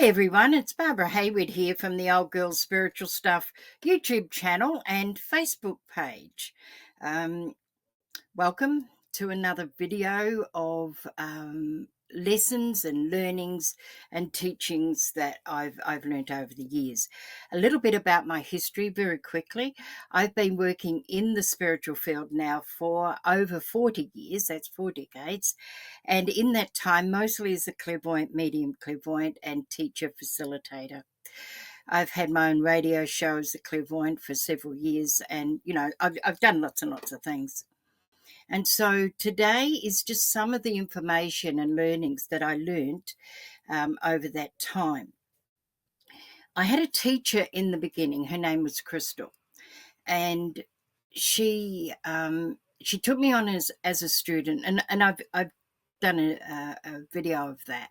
Hi everyone, it's Barbara Hayward here from the Old Girls Spiritual Stuff YouTube channel and Facebook page. Welcome to another video of lessons and learnings and teachings that I've learned over the years. A little bit about my history very quickly. I've been working in the spiritual field now for over 40 years, that's 4 decades, and in that time mostly as a clairvoyant medium, clairvoyant and teacher facilitator. I've had my own radio show as a clairvoyant for several years, and I've done lots and lots of things. And so today is just some of the information and learnings that I learnt over that time. I had a teacher in the beginning. Her name was Crystal, and she took me on as a student, and I've done a video of that.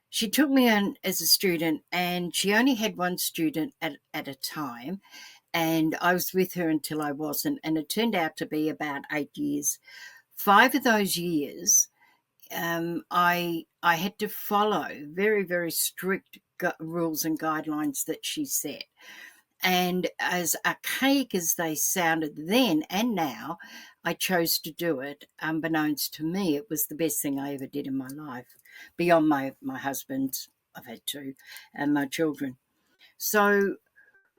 She took me on as a student, and she only had one student at a time. And I was with her until I wasn't, and it turned out to be about 8 years. 5 of those years, I had to follow very, very strict rules and guidelines that she set. And as archaic as they sounded then and now, I chose to do it. Unbeknownst to me, it was the best thing I ever did in my life, beyond my husband. I've had 2, and my children. So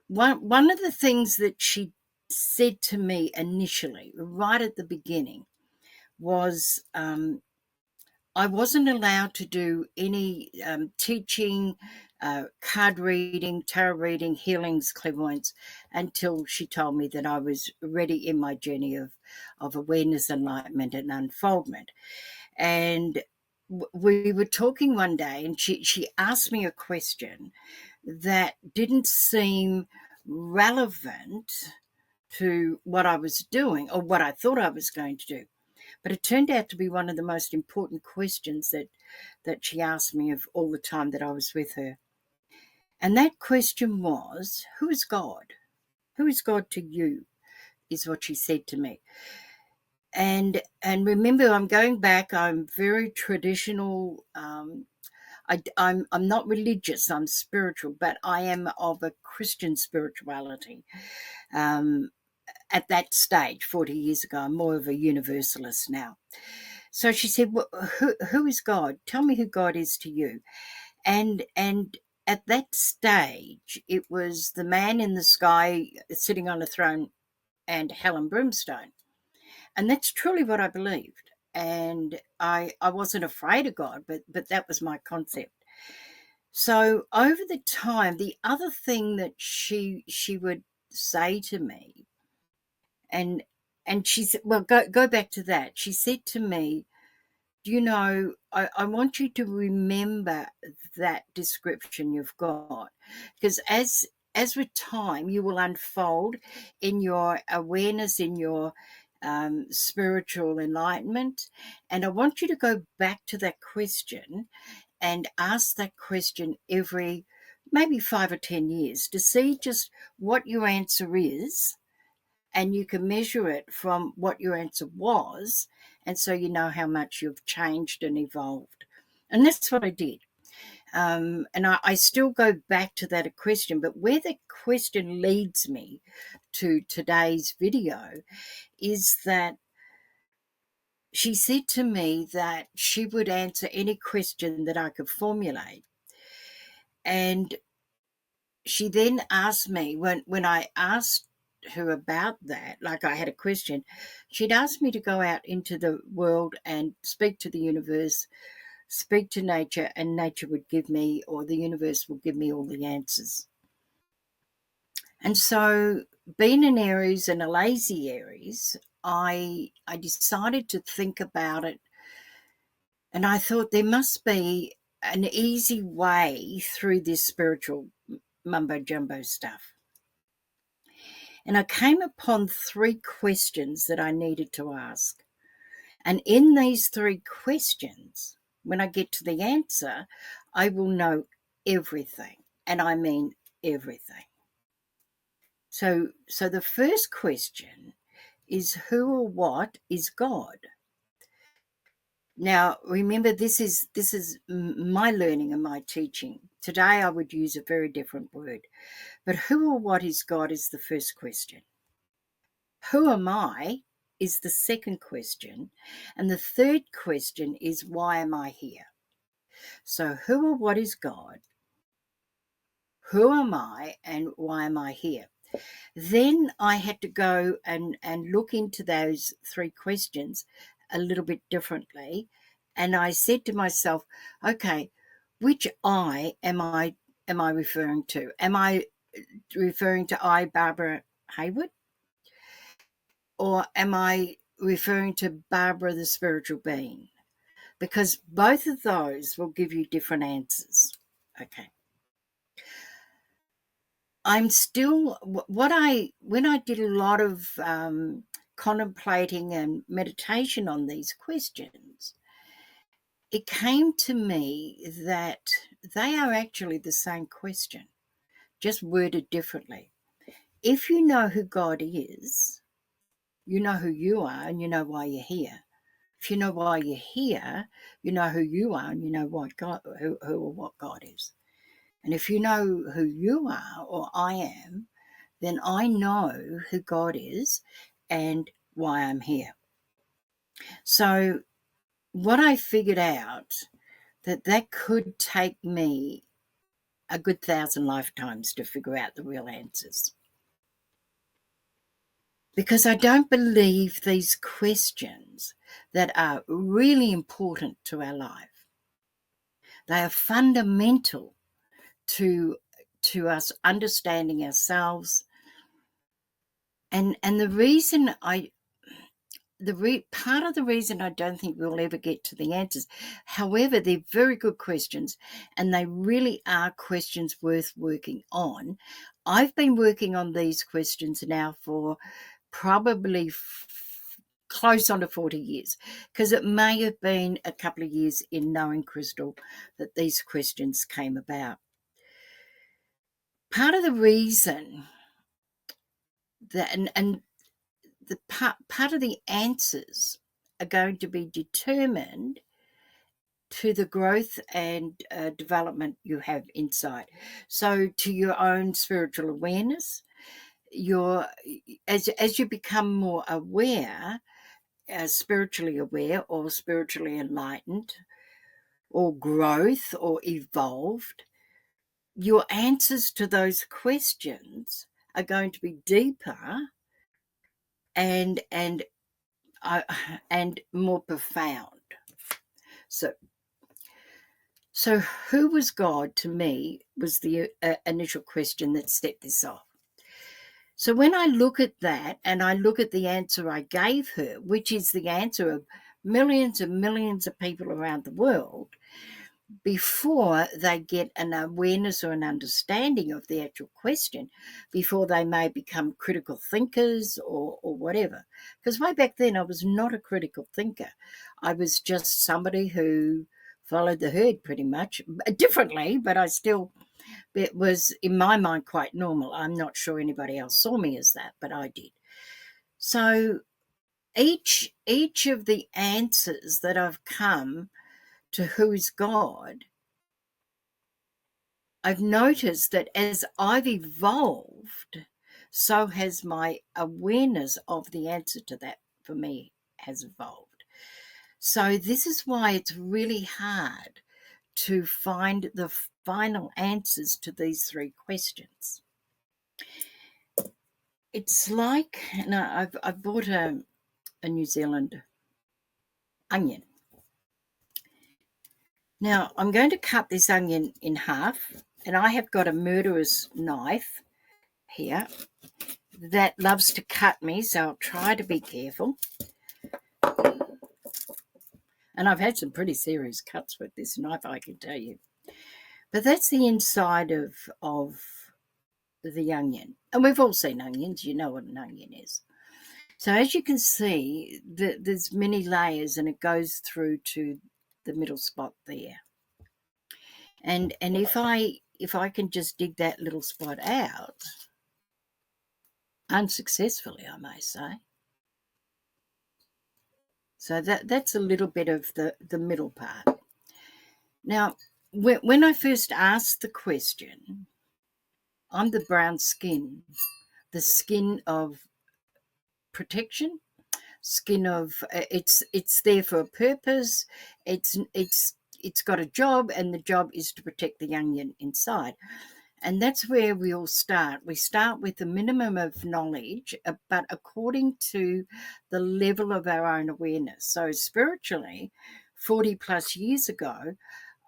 one of the things that she said to me initially, right at the beginning, was I wasn't allowed to do any teaching, card reading, tarot reading, healings, clairvoyance, until she told me that I was ready in my journey of awareness, enlightenment, and unfoldment. And we were talking one day, and she asked me a question that didn't seem relevant to what I was doing or what I thought I was going to do. But it turned out to be one of the most important questions that she asked me of all the time that I was with her. And that question was, who is God? Who is God to you? Is what she said to me. And remember, I'm going back, I'm very traditional. I'm not religious, I'm spiritual, but I am of a Christian spirituality. At that stage, 40 years ago, I'm more of a Universalist now. So she said, well, who is God? Tell me who God is to you. And at that stage, it was the man in the sky sitting on a throne and hell and brimstone. And that's truly what I believed. And I wasn't afraid of God, but that was my concept. So over the time, the other thing that she would say to me, and she said, well, go back to that. She said to me, I want you to remember that description you've got, because as with time, you will unfold in your awareness, in your spiritual enlightenment. And I want you to go back to that question and ask that question every maybe 5 or 10 years to see just what your answer is. And you can measure it from what your answer was, and so you know how much you've changed and evolved. And that's what I did. And I still go back to that question, but where the question leads me to today's video is that she said to me that she would answer any question that I could formulate. And she then asked me, when I asked her about that, like I had a question, she'd asked me to go out into the world and speak to the universe, speak to nature, and nature would give me, or the universe will give me, all the answers. And so, being an Aries and a lazy Aries, I decided to think about it, and I thought there must be an easy way through this spiritual mumbo jumbo stuff. And I came upon 3 questions that I needed to ask. And in these 3 questions, when I get to the answer, I will know everything. And I mean everything. So the first question is, who or what is God? Now, remember, this is my learning and my teaching. Today, I would use a very different word. But who or what is God is the first question. Who am I is the second question. And the third question is, why am I here? So, who or what is God? Who am I and why am I here? Then I had to go and look into those three questions a little bit differently. And I said to myself, okay, which I am I referring to? Am I referring to Barbara Hayward? Or am I referring to Barbara the spiritual being? Because both of those will give you different answers. Okay. I'm still when I did a lot of contemplating and meditation on these questions, it came to me that they are actually the same question, just worded differently. If you know who God is, you know who you are and you know why you're here. If you know why you're here, you know who you are and you know what God, who or what God is. And if you know who you are or I am, then I know who God is and why I'm here. So what I figured out that could take me a good 1,000 lifetimes to figure out the real answers. Because I don't believe these questions that are really important to our life. They are fundamental to us understanding ourselves. And the reason part of the reason I don't think we'll ever get to the answers, however, they're very good questions and they really are questions worth working on. I've been working on these questions now for probably close on to 40 years, because it may have been a couple of years in knowing Crystal that these questions came about. Part of the reason that, and the part of the answers are going to be determined to the growth and development you have inside. So to your own spiritual awareness, as you become more aware, spiritually aware or spiritually enlightened or growth or evolved, your answers to those questions are going to be deeper and more profound. So who was God to me was the initial question that set this off. So when I look at that and I look at the answer I gave her, which is the answer of millions and millions of people around the world, before they get an awareness or an understanding of the actual question, before they may become critical thinkers or whatever. Because way back then I was not a critical thinker. I was just somebody who followed the herd pretty much, differently, but it was in my mind quite normal. I'm not sure anybody else saw me as that, but I did. So each of the answers that I've come to who is God, I've noticed that as I've evolved, so has my awareness of the answer to that for me has evolved. So this is why it's really hard to find the final answers to these three questions. It's like, I've bought a New Zealand onion. Now I'm going to cut this onion in half, and I have got a murderous knife here that loves to cut me, so I'll try to be careful. And I've had some pretty serious cuts with this knife, I can tell you. But that's the inside of the onion. And we've all seen onions. You know what an onion is. So as you can see, there's many layers, and it goes through to the middle spot there. And if I can just dig that little spot out, unsuccessfully, I may say. So that's a little bit of the middle part. Now, when I first asked the question, I'm the brown skin, the skin of protection, skin of it's there for a purpose. It's got a job, and the job is to protect the onion inside. And that's where we all start. We start with a minimum of knowledge, but according to the level of our own awareness. So spiritually, 40 plus years ago,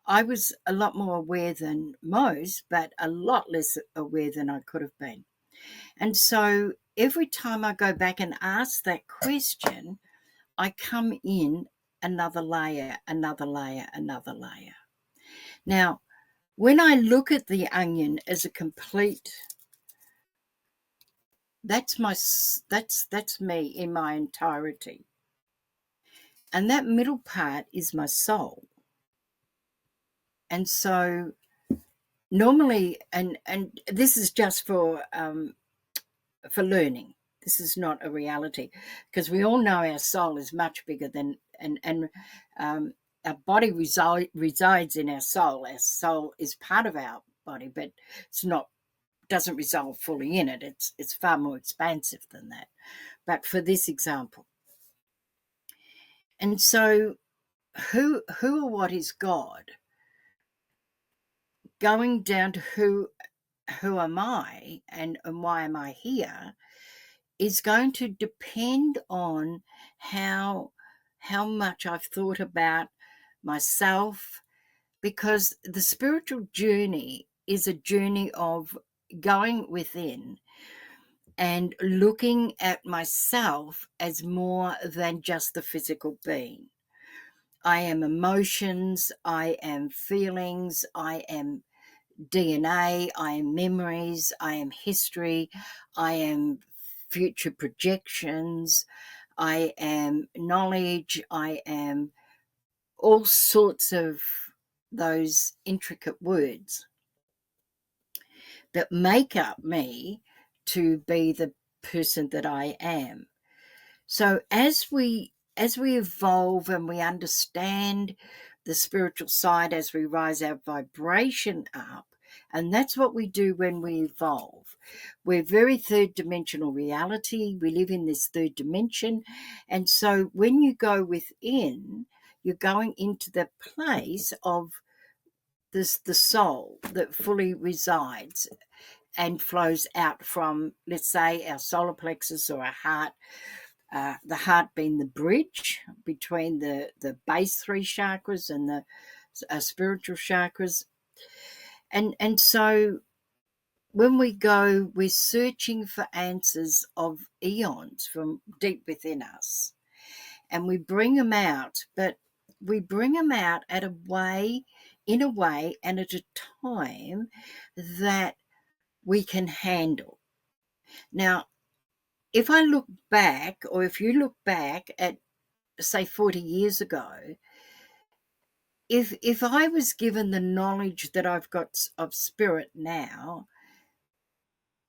I was a lot more aware than most, but a lot less aware than I could have been. And so every time I go back and ask that question, I come in another layer, another layer, another layer. Now, when I look at the onion as a complete, that's me in my entirety. And that middle part is my soul. And so normally, and this is just for learning. This is not a reality, because we all know our soul is much bigger than, and our body resides in our soul. Our soul is part of our body, but it's not, doesn't reside fully in it. It's far more expansive than that. But for this example, and so who or what is God? Going down to who am I, and why am I here, is going to depend on how much I've thought about myself, because the spiritual journey is a journey of going within and looking at myself as more than just the physical being. I am emotions, I am feelings, I am DNA, I am memories, I am history, I am future projections, I am knowledge, I am all sorts of those intricate words that make up me to be the person that I am. So as we evolve and we understand the spiritual side, as we rise our vibration up, and that's what we do when we evolve. We're very third dimensional reality. We live in this third dimension. And so when you go within, you're going into the place of the soul that fully resides and flows out from, let's say, our solar plexus or our heart. The heart being the bridge between the base three chakras and the spiritual chakras. And so when we go, we're searching for answers of eons from deep within us, and we bring them out, but we bring them out in a way and at a time that we can handle. Now, if I look back, or if you look back at, say, 40 years ago, if I was given the knowledge that I've got of spirit now,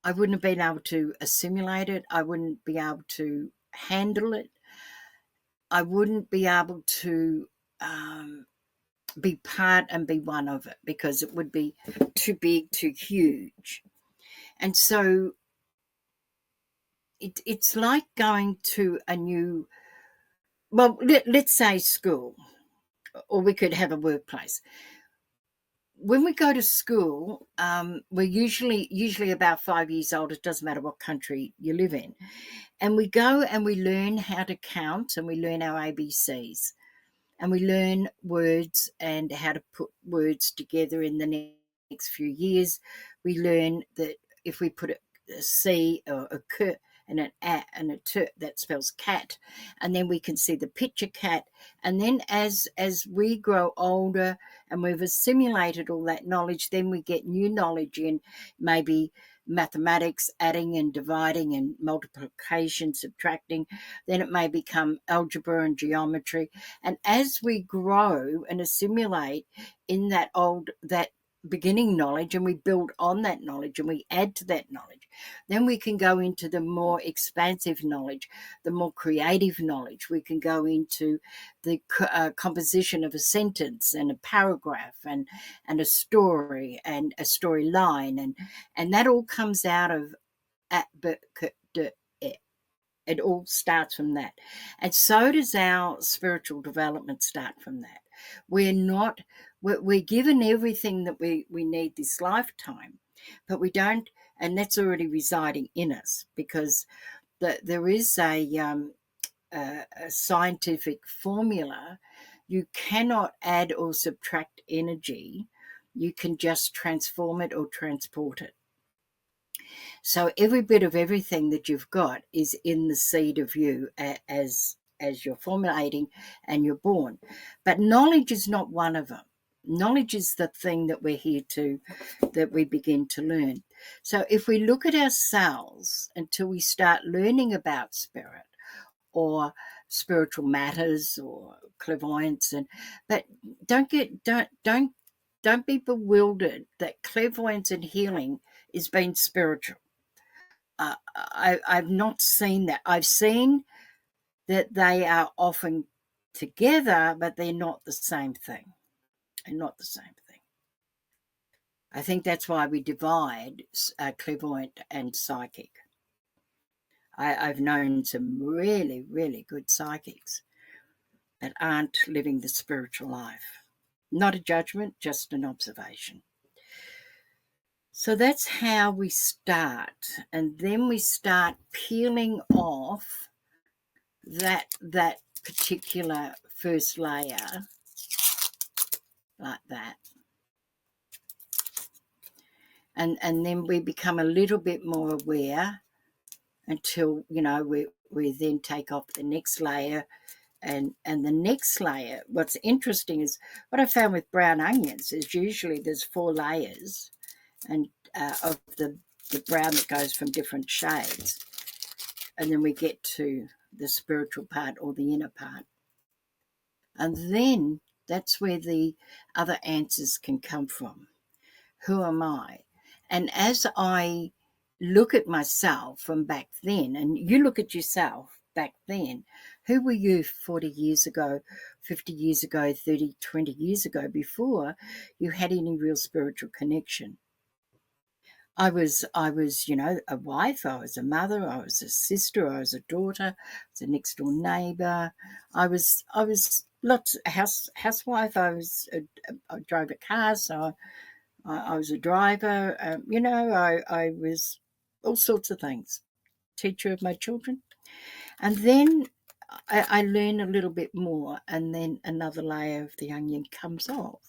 I wouldn't have been able to assimilate it. I wouldn't be able to handle it. I wouldn't be able to be part and be one of it, because it would be too big, too huge. And so it's like going to a new, well, let's say school, or we could have a workplace. When we go to school, we're usually about 5 years old. It doesn't matter what country you live in. And we go and we learn how to count, and we learn our ABCs. And we learn words and how to put words together in the next few years. We learn that if we put a C or a K and an A and a T, that spells cat. And then we can see the picture cat. And then as we grow older and we've assimilated all that knowledge, then we get new knowledge in maybe mathematics, adding and dividing and multiplication, subtracting. Then it may become algebra and geometry. And as we grow and assimilate in that beginning knowledge, and we build on that knowledge and we add to that knowledge. Then we can go into the more expansive knowledge, the more creative knowledge. We can go into the composition of a sentence and a paragraph and a story and a storyline, and that all comes out of it all starts from that. And so does our spiritual development start from that. We're given everything that we need this lifetime, but we don't, and that's already residing in us, because there is a scientific formula. You cannot add or subtract energy. You can just transform it or transport it. So every bit of everything that you've got is in the seed of you as you're formulating and you're born. But knowledge is not one of them. Knowledge is the thing that we're here to, that we begin to learn. So if we look at ourselves until we start learning about spirit or spiritual matters or clairvoyance, but don't be bewildered that clairvoyance and healing is being spiritual. I've not seen that. I've seen that they are often together, but they're not the same thing. They're not the same thing. I think that's why we divide clairvoyant and psychic. I've known some really, really good psychics that aren't living the spiritual life. Not a judgment, just an observation. So that's how we start, and then we start peeling off that particular first layer, like that, and then we become a little bit more aware until we then take off the next layer, and the next layer. What's interesting is what I found with brown onions is usually there's 4 layers and of the brown that goes from different shades, and then we get to the spiritual part or the inner part, and then that's where the other answers can come from. Who am I? And as I look at myself from back then, and you look at yourself back then, who were you 40 years ago, 50 years ago, 30, 20 years ago, before you had any real spiritual connection? I was, a wife, I was a mother, I was a sister, I was a daughter, I was a next door neighbour. I was lots housewife. I drove a car, so I was a driver. I was all sorts of things. Teacher of my children, and then I learn a little bit more, and then another layer of the onion comes off.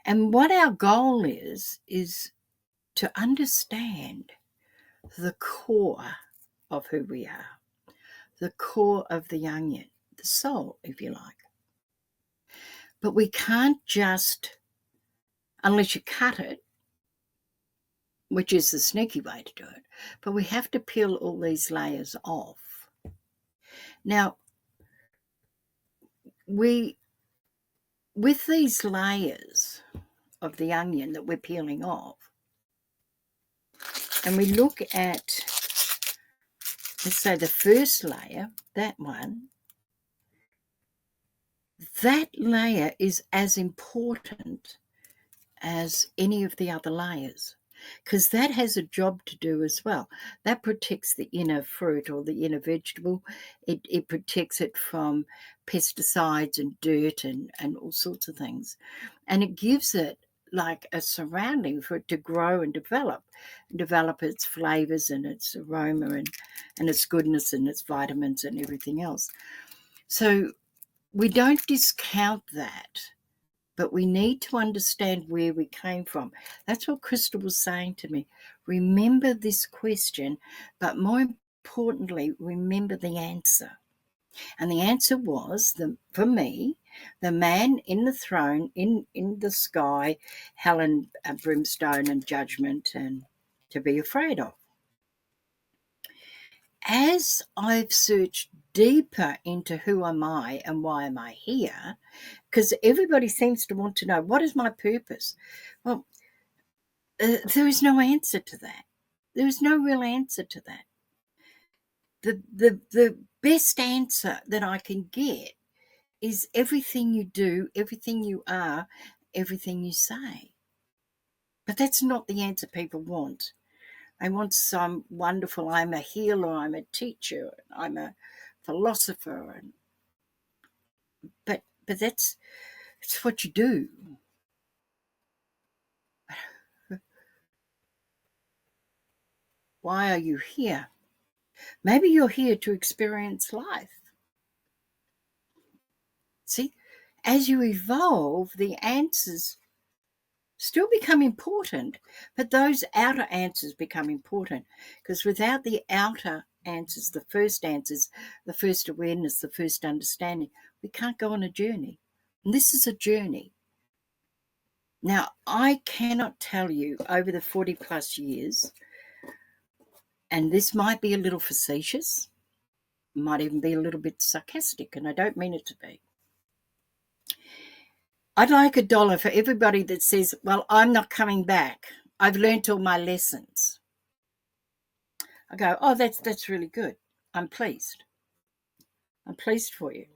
And what our goal is to understand the core of who we are, the core of the onion, the soul, if you like. But we can't just, unless you cut it, which is the sneaky way to do it, but we have to peel all these layers off. Now, with these layers of the onion that we're peeling off, and we look at, let's say, the first layer, that one, that layer is as important as any of the other layers, because that has a job to do as well. That protects the inner fruit or the inner vegetable. It protects it from pesticides and dirt and all sorts of things. And it gives it like a surrounding for it to grow and develop its flavors and its aroma and its goodness and its vitamins and everything else. So we don't discount that, but we need to understand where we came from. That's what Crystal was saying to me. Remember this question, but more importantly, remember the answer. And the answer was, for me, the man in the throne, in the sky, hell and brimstone and judgment, and to be afraid of. As I've searched deeper into who am I and why am I here, because everybody seems to want to know, what is my purpose? Well, there is no answer to that. There is no real answer to that. The best answer that I can get is everything you do, everything you are, everything you say. But that's not the answer people want. They want some wonderful, I'm a healer, I'm a teacher, I'm a philosopher. But that's it's what you do. Why are you here? Maybe you're here to experience life. See, as you evolve, the answers still become important, but those outer answers become important, because without the outer answers, the first answers, the first awareness, the first understanding, we can't go on a journey. And this is a journey. Now, I cannot tell you over the 40 plus years, and this might be a little facetious, might even be a little bit sarcastic, and I don't mean it to be. I'd like $1 for everybody that says, well, I'm not coming back. I've learnt all my lessons. I go, oh, that's really good. I'm pleased. I'm pleased for you.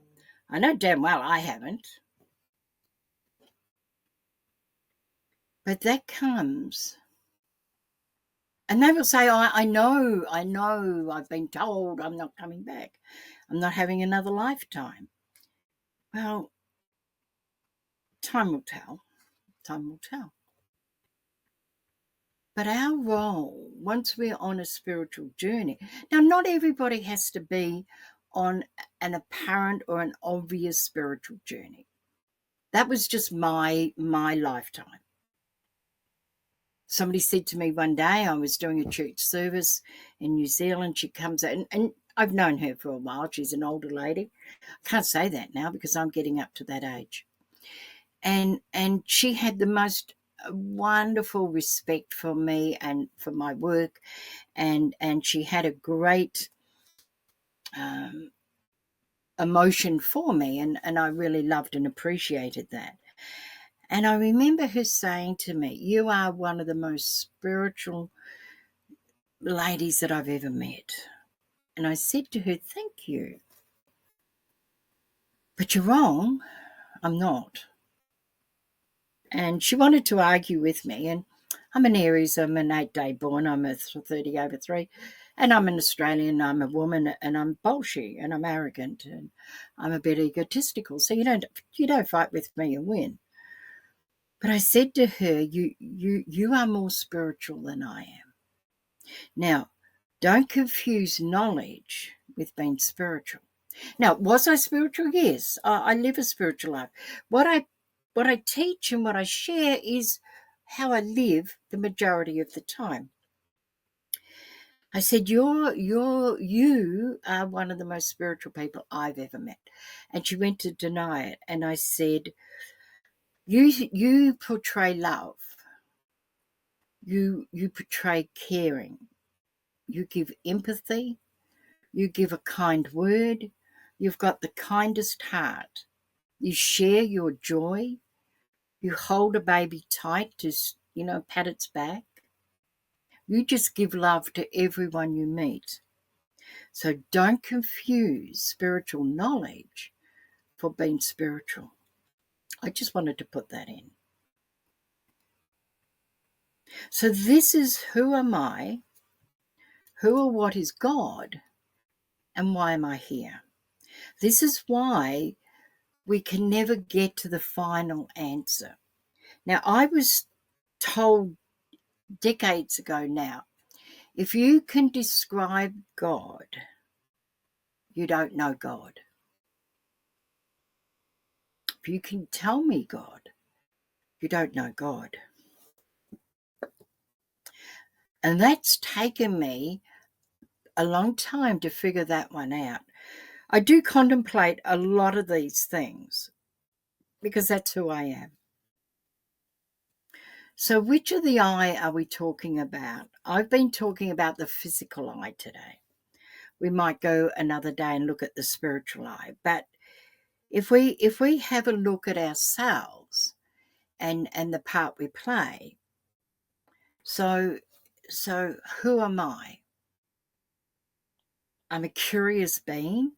I know damn well I haven't. But that comes. And they will say, oh, I know, I've been told I'm not coming back. I'm not having another lifetime. Well, time will tell. Time will tell. But our role, once we're on a spiritual journey, now not everybody has to be on an apparent or an obvious spiritual journey. That was just my lifetime. Somebody said to me one day, I was doing a church service in New Zealand. She comes out, and I've known her for a while. She's an older lady. I can't say that now because I'm getting up to that age. And she had the most wonderful respect for me and for my work, and she had a great emotion for me, and I really loved and appreciated that. And I remember her saying to me, you are one of the most spiritual ladies that I've ever met. And I said to her, thank you. But you're wrong. I'm not. And she wanted to argue with me. And I'm an Aries. I'm an 8-day born. I'm a 30 over 3. And I'm an Australian. I'm a woman. And I'm bolshy. And I'm arrogant. And I'm a bit egotistical. So you don't fight with me and win. But I said to her, you are more spiritual than I am. Now, don't confuse knowledge with being spiritual. Now, was I spiritual? Yes, I live a spiritual life. What I teach and what I share is how I live the majority of the time. I said, you are one of the most spiritual people I've ever met. And she went to deny it. And I said, you portray love. You portray caring. You give empathy. You give a kind word. You've got the kindest heart. You share your joy. You hold a baby tight to, pat its back. You just give love to everyone you meet. So don't confuse spiritual knowledge for being spiritual. I just wanted to put that in. So this is who am I, who or what is God, and why am I here? This is why we can never get to the final answer. Now, I was told decades ago now, if you can describe God, you don't know God. If you can tell me God, you don't know God. And that's taken me a long time to figure that one out. I do contemplate a lot of these things because that's who I am. So which of the I are we talking about? I've been talking about the physical I today. we might go another day and look at the spiritual eye. But if we have a look at ourselves and the part we play, so who am I? I'm a curious being.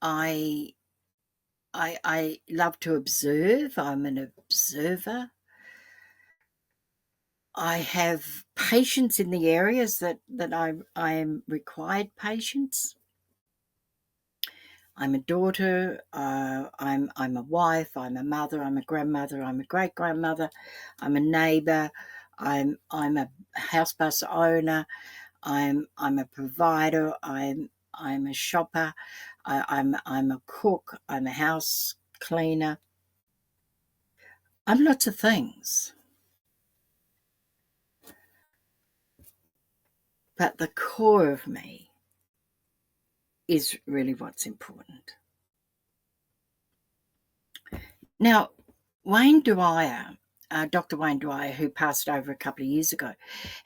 I love to observe. I'm an observer. I have patience in the areas that I am required patience. I'm a daughter. I'm a wife. I'm a mother. I'm a grandmother. I'm a great grandmother. I'm a neighbour. I'm a house bus owner. I'm a provider. I'm a shopper. I'm a cook. I'm a house cleaner. I'm lots of things. But the core of me is really what's important. Now, Wayne Dwyer, Dr. Wayne Dwyer, who passed over a couple of years ago,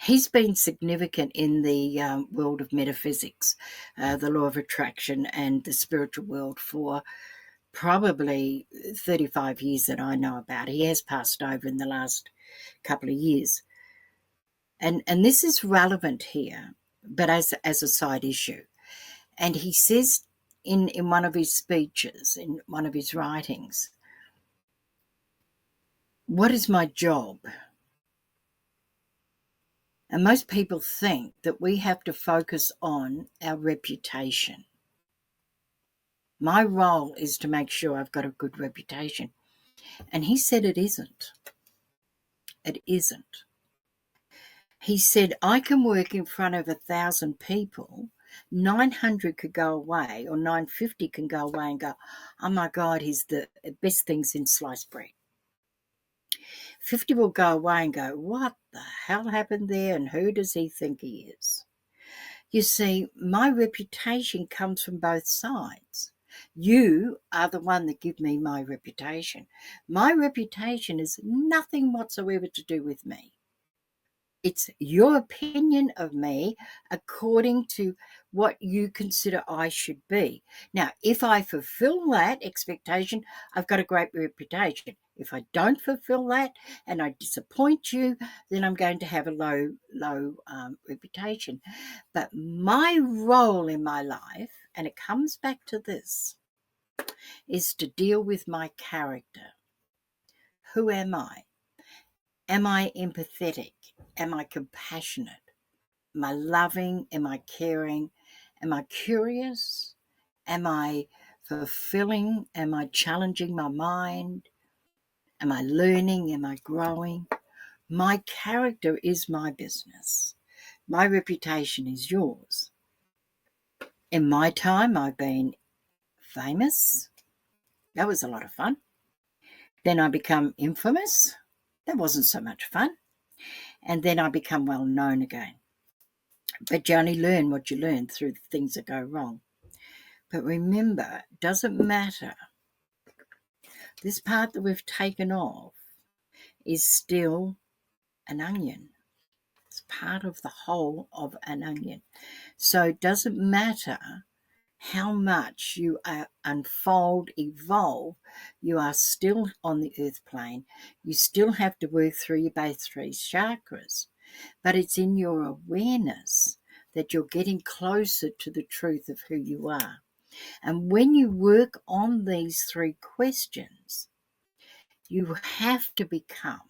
he's been significant in the world of metaphysics, the law of attraction and the spiritual world for probably 35 years that I know about. He has passed over in the last couple of years. And this is relevant here, but as a side issue. And he says in one of his speeches, in one of his writings, what is my job? And most people think that we have to focus on our reputation. My role is to make sure I've got a good reputation. And he said it isn't. It isn't. He said, I can work in front of 1,000 people, 900 could go away, or 950 can go away and go, oh my God, he's the best thing since sliced bread. 50 will go away and go, what the hell happened there, and who does he think he is? You see, my reputation comes from both sides. You are the one that give me my reputation. My reputation is nothing whatsoever to do with me. It's your opinion of me according to what you consider I should be. Now, if I fulfill that expectation, I've got a great reputation. If I don't fulfill that and I disappoint you, then I'm going to have a low reputation. But my role in my life, and it comes back to this, is to deal with my character. Who am I? Am I empathetic? Am I compassionate? Am I loving? Am I caring? Am I curious? Am I fulfilling? Am I challenging my mind? Am I learning? Am I growing? My character is my business. My reputation is yours. In my time, I've been famous. That was a lot of fun. Then I become infamous. That wasn't so much fun. And then I become well known again. But you only learn what you learn through the things that go wrong. But remember, it doesn't matter. This part that we've taken off is still an onion. It's part of the whole of an onion. So it doesn't matter how much you unfold, evolve, you are still on the earth plane. You still have to work through your base three chakras. But it's in your awareness that you're getting closer to the truth of who you are. And when you work on these three questions, you have to become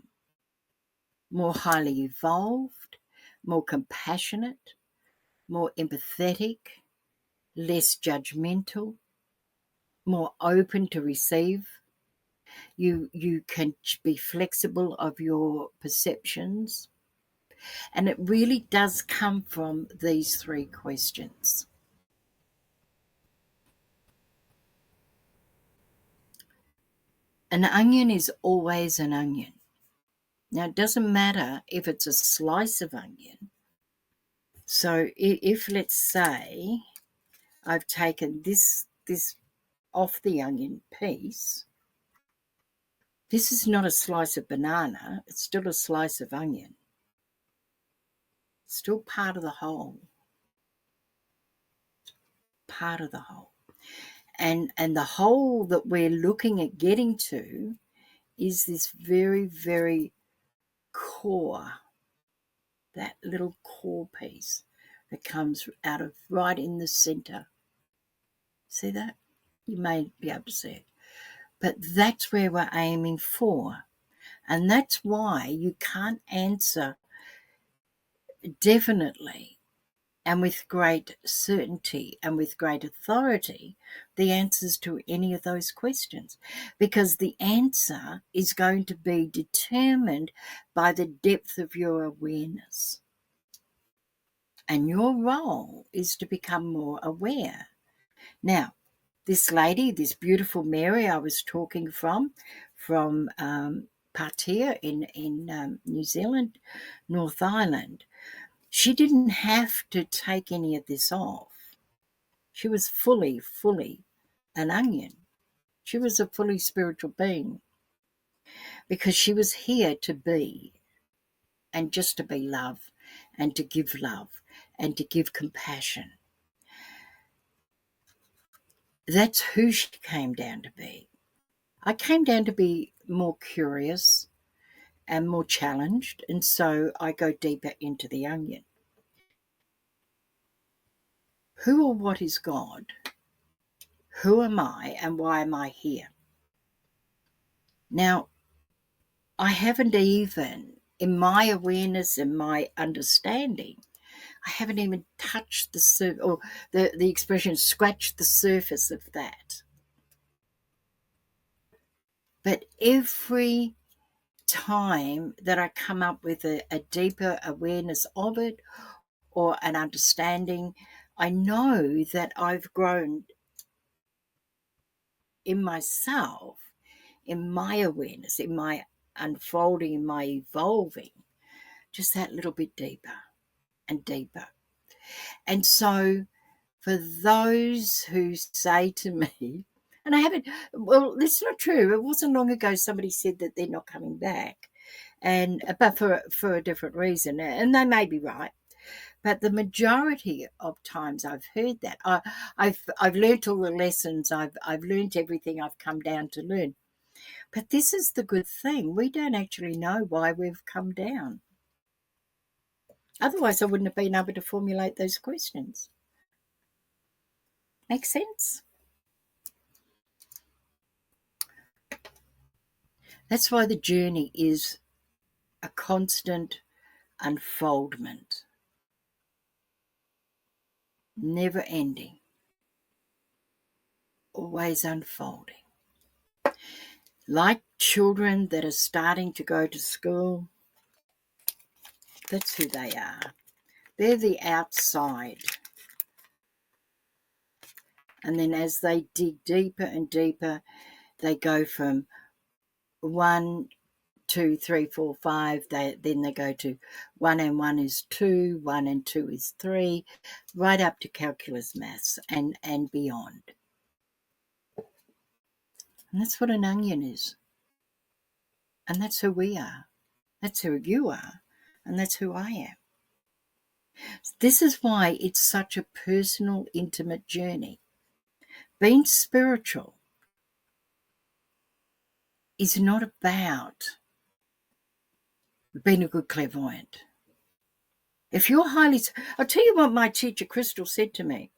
more highly evolved, more compassionate, more empathetic, less judgmental, more open to receive. You can be flexible of your perceptions. And it really does come from these three questions. An onion is always an onion. Now, it doesn't matter if it's a slice of onion. So if let's say I've taken this off the onion piece, this is not a slice of banana, it's still a slice of onion. It's still part of the whole. part of the whole. And the whole that we're looking at getting to is this very, very core, that little core piece that comes out of right in the center. See that? You may be able to see it. But that's where we're aiming for. And that's why you can't answer definitely and with great certainty and with great authority the answers to any of those questions, because the answer is going to be determined by the depth of your awareness. And your role is to become more aware. Now, this lady, this beautiful Mary I was talking from Patea in New Zealand, North Island, she didn't have to take any of this off. She was fully an onion. She was a fully spiritual being because she was here to be, and just to be love and to give love and to give compassion. That's who she came down to be. I came down to be more curious and more challenged, and so I go deeper into the onion. Who or what is God? Who am I and why am I here? Now, I haven't even, in my awareness and my understanding, I haven't even touched the surface, or the expression scratched the surface of that. But every time that I come up with a deeper awareness of it or an understanding, I know that I've grown in myself, in my awareness, in my unfolding, in my evolving, just that little bit deeper and deeper. And so for those who say to me, and I haven't, well, that's not true. It wasn't long ago somebody said that they're not coming back, but for a different reason, and they may be right. But the majority of times I've heard that. I've learnt all the lessons. I've learnt everything I've come down to learn. But this is the good thing. We don't actually know why we've come down. Otherwise, I wouldn't have been able to formulate those questions. Make sense? That's why the journey is a constant unfoldment, never ending, always unfolding. Like children that are starting to go to school, that's who they are. They're the outside. And then as they dig deeper and deeper, they go from 1, 2, 3, 4, 5. Then they go to 1 and 1 is 2, 1 and 2 is 3, right up to calculus maths and beyond. And that's what an onion is. And that's who we are. That's who you are. And that's who I am. This is why it's such a personal, intimate journey. Being spiritual is not about being a good clairvoyant. If you're I'll tell you what my teacher Crystal said to me.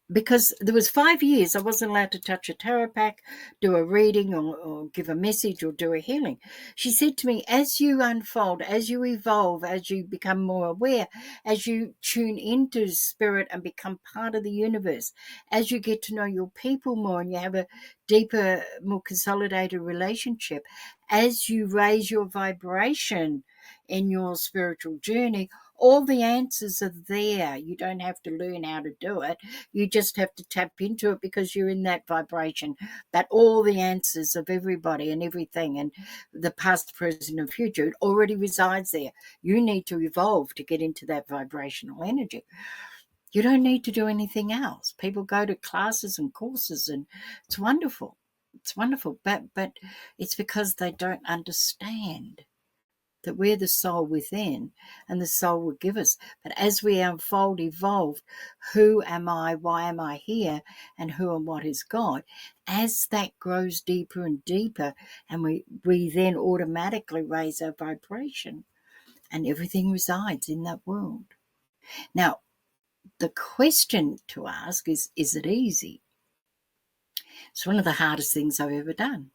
Because there was 5 years I wasn't allowed to touch a tarot pack, do a reading or give a message or do a healing. She said to me, as you unfold, as you evolve, as you become more aware, as you tune into spirit and become part of the universe, as you get to know your people more and you have a deeper, more consolidated relationship, as you raise your vibration in your spiritual journey, all the answers are there. You don't have to learn how to do it. You just have to tap into it because you're in that vibration. But all the answers of everybody and everything and the past, present, and future, it already resides there. You need to evolve to get into that vibrational energy. You don't need to do anything else. People go to classes and courses and it's wonderful. It's wonderful. But it's because they don't understand that we're the soul within, and the soul will give us. But as we unfold, evolve, who am I, why am I here, and who and what is God, as that grows deeper and deeper, and we then automatically raise our vibration, and everything resides in that world. Now, the question to ask is it easy? It's one of the hardest things I've ever done,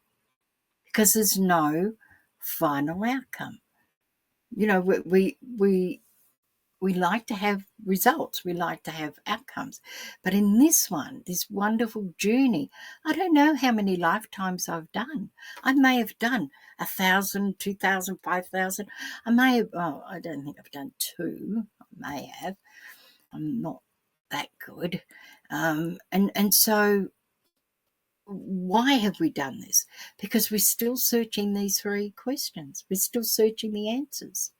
because there's no final outcome. You know, we like to have results, we like to have outcomes. But in this one, this wonderful journey, I don't know how many lifetimes I've done. I may have done 1,000, 2,000, 5,000. I may have, I don't think I've done 2. I may have. I'm not that good. And so why have we done this? Because we're still searching these 3 questions. We're still searching the answers.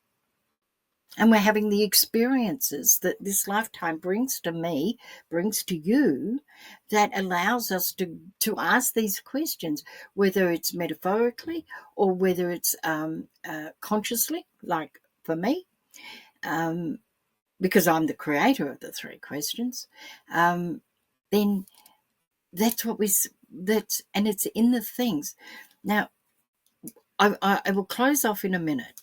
And we're having the experiences that this lifetime brings to me, brings to you, that allows us to ask these questions, whether it's metaphorically or whether it's consciously, like for me, because I'm the creator of the 3 questions. Then that's what and it's in the things. Now, I will close off in a minute.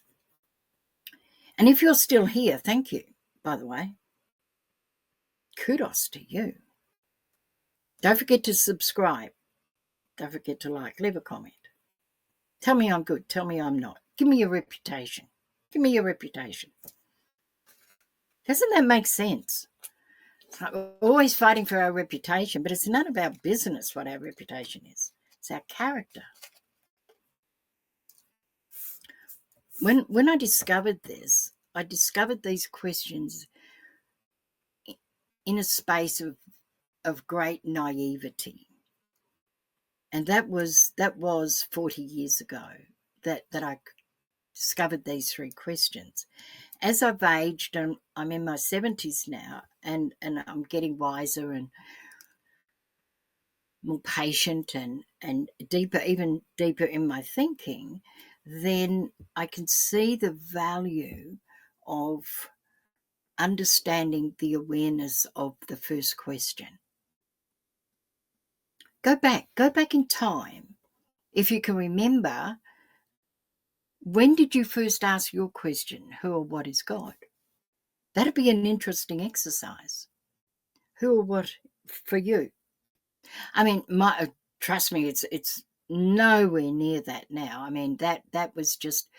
And if you're still here, thank you, by the way. Kudos to you. Don't forget to subscribe. Don't forget to like, leave a comment. Tell me I'm good. Tell me I'm not. Give me your reputation. Give me your reputation. Doesn't that make sense? We're always fighting for our reputation, but it's none of our business what our reputation is. It's our character. When I discovered this, I discovered these questions in a space of great naivety. And that was 40 years ago that I discovered these 3 questions. As I've aged, and I'm in my 70s now, and I'm getting wiser and more patient and deeper, even deeper in my thinking, then I can see the value of understanding the awareness of the first question. Go back in time. If you can remember, when did you first ask your question, who or what is God? That'd be an interesting exercise. Who or what for you? I mean, trust me, it's nowhere near that now. I mean, that was just,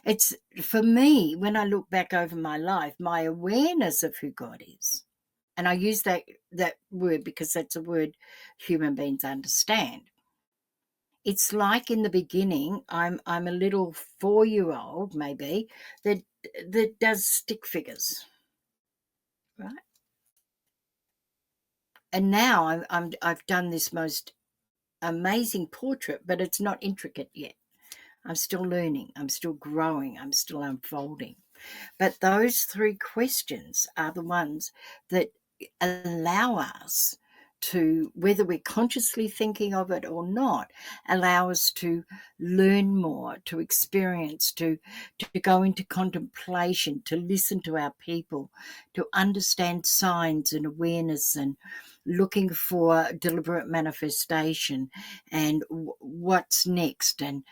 it's for me, when I look back over my life, my awareness of who God is, and I use that word because that's a word human beings understand. It's like in the beginning, I'm a little 4-year-old maybe that does stick figures, right? And now I've done this most amazing portrait, but it's not intricate yet. I'm still learning, I'm still growing, I'm still unfolding. But those 3 questions are the ones that allow us to, whether we're consciously thinking of it or not, allow us to learn more, to experience, to go into contemplation, to listen to our people, to understand signs and awareness, and looking for deliberate manifestation, and what's next, and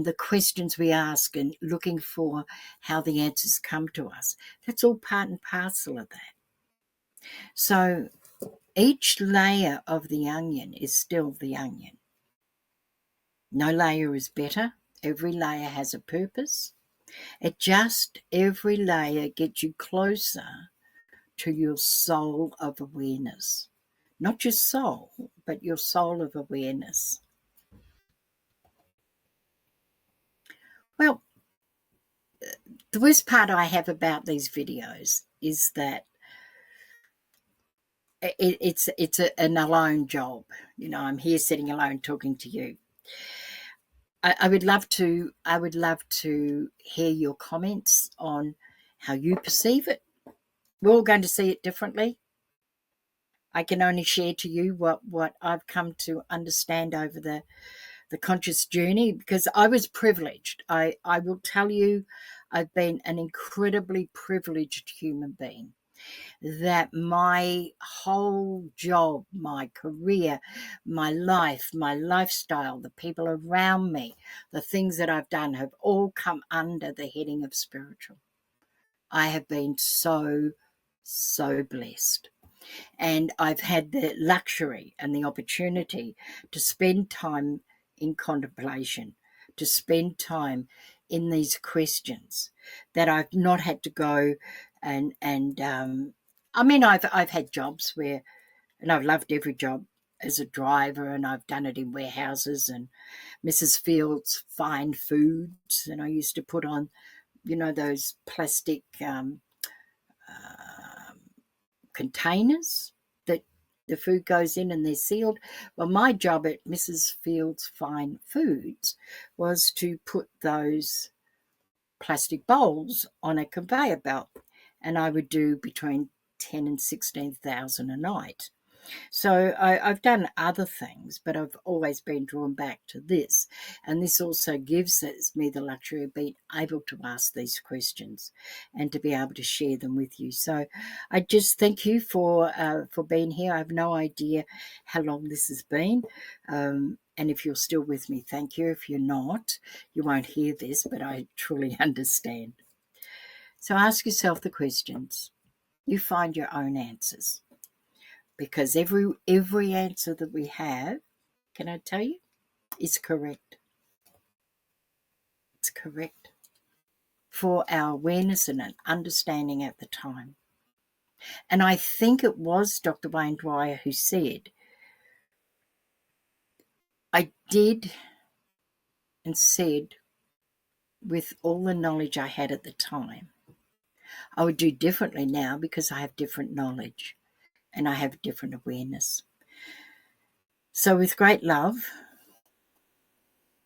the questions we ask, and looking for how the answers come to us. That's all part and parcel of that. So each layer of the onion is still the onion. No layer is better. Every layer has a purpose. Every layer gets you closer to your soul of awareness. Not your soul, but your soul of awareness. Well, the worst part I have about these videos is that it's an alone job. You know, I'm here sitting alone talking to you. I would love to hear your comments on how you perceive it. We're all going to see it differently. I can only share to you what I've come to understand over the conscious journey, because I was privileged. I will tell you, I've been an incredibly privileged human being, that my whole job, my career, my life, my lifestyle, the people around me, the things that I've done have all come under the heading of spiritual. I have been so, so blessed. And I've had the luxury and the opportunity to spend time in contemplation, to spend time in these questions, that I've not had to go and I mean, I've had jobs where, and I've loved every job as a driver, and I've done it in warehouses and Mrs. Fields' fine foods, and I used to put on, those plastic containers that the food goes in and they're sealed. Well, my job at Mrs. Fields' Fine Foods was to put those plastic bowls on a conveyor belt, and I would do between 10 and 16,000 a night. So I've done other things, but I've always been drawn back to this. And this also gives me the luxury of being able to ask these questions and to be able to share them with you. So I just thank you for being here. I have no idea how long this has been. And if you're still with me, thank you. If you're not, you won't hear this, but I truly understand. So ask yourself the questions. You find your own answers. Because every answer that we have, can I tell you, is correct. It's correct for our awareness and an understanding at the time. And I think it was Dr. Wayne Dwyer who said, I did and said with all the knowledge I had at the time, I would do differently now because I have different knowledge and I have different awareness. So with great love,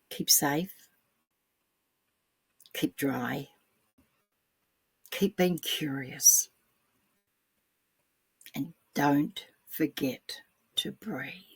keep safe, keep dry, keep being curious, and don't forget to breathe.